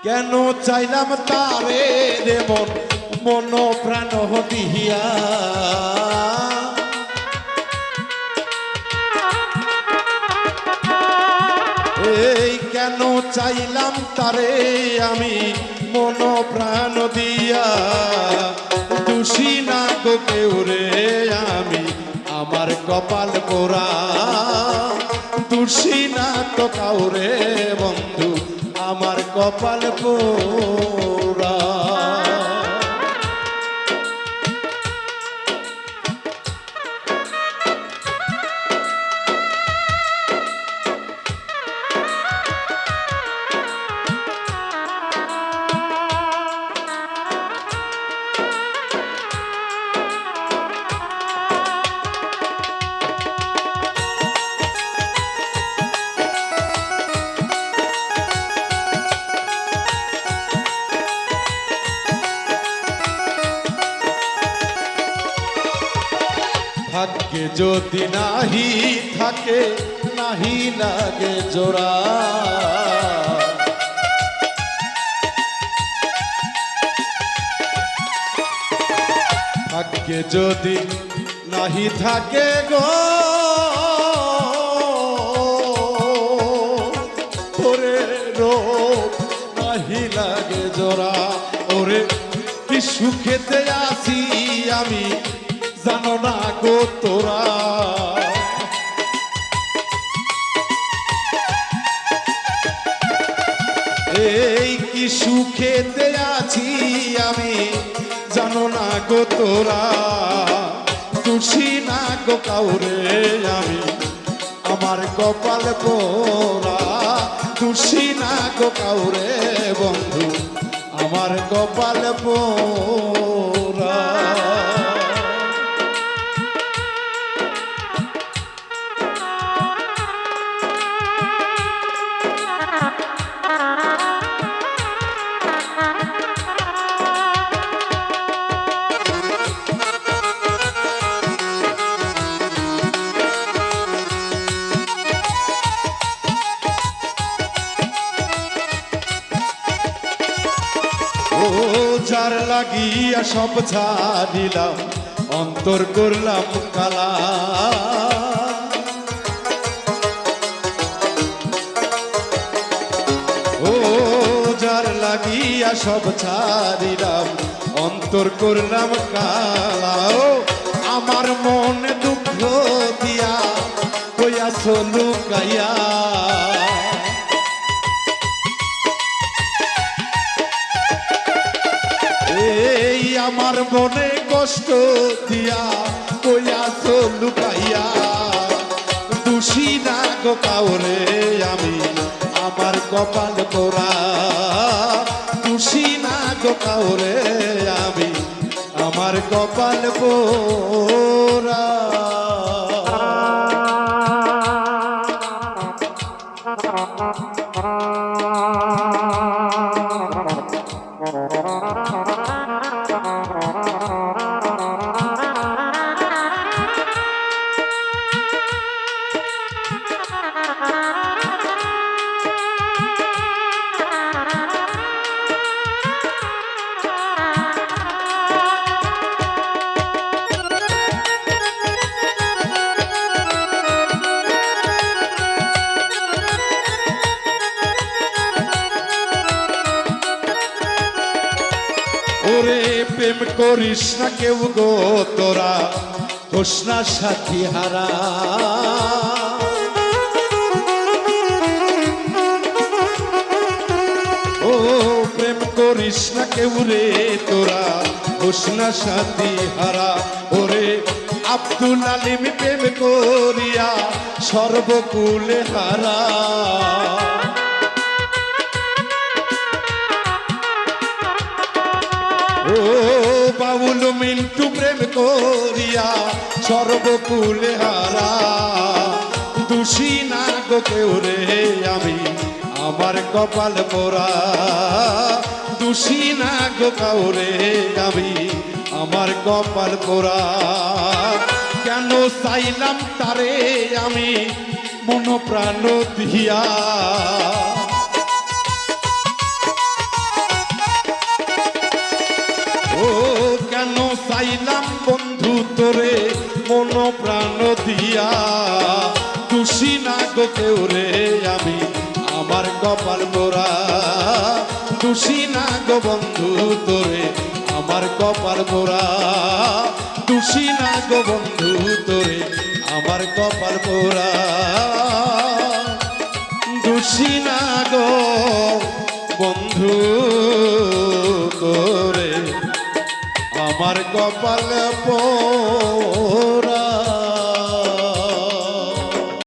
কেন চাইলাম তারে রে মন প্রাণ দিয়া, এই কেন চাইলাম তারে আমি মন প্রাণ দিয়া, দোষী না গো কেউ রে আমি আমার কপাল পোড়া, দোষী না তো কাউরে বন্ধু আমার কপাল পোড়া। ভাগ্যে যদি নাহি থাকে নাহি লাগে জোড়া, ভাগ্যে যদি নাহি থাকে গো ওরে রোগ নাহি লাগে জোড়া, ওরে কি সুখেতে আছি আমি জানো না গো তোরা, এই কি সুখেতে আছি আমি জানো না গো তোরা, দোষী না গো কাউরে আমি আমার কপাল পোড়া, দোষী না গো কাউরে বন্ধু আমার কপাল পোড়া। যার লাগিয়া সব ছাড়িলাম অন্তর করলাম কালা, ও যার লাগিয়া সব ছাড়িলাম অন্তর করলাম কালা, ও আমার মনে দুঃখ দিয়া হইয়াছ লুকাইয়া, এই আমার মনে কষ্ট দিয়া কইয়াছ লুকাইয়া, দোষী না গো কাউরে আমি আমার কপাল পোড়া, দোষী না গো কাউরে আমি আমার কপাল পোড়া। ওরে প্রেম করিস না কেউ গো তোরা হোস না সাথী হারা, ও প্রেম করিস না কেউ রে তোরা হোস না সাথী হারা, ওরে আব্দুল আলিম প্রেম করিয়া সর্বকুলে হারা, ও বাউল মিন্টু প্রেম করিয়া সর্বকুলে হারা, দোষী না গো কেউ রে আমি আমার কপাল পোড়া, দোষী না গো কাউরে আমি আমার কপাল পোড়া, কেন চাইলাম তারে আমি মন প্রাণ দিয়া, মন প্রাণ দিয়া খুশি না গো কেউ রে আমি আমার কপাল মোরা খুশি না গো বন্ধু তোরে আমার কপাল মোরা খুশি না গো বন্ধু তোরে আমার কপাল মোরা খুশি না গো বন্ধু তোরে আমার কপাল পোড়া।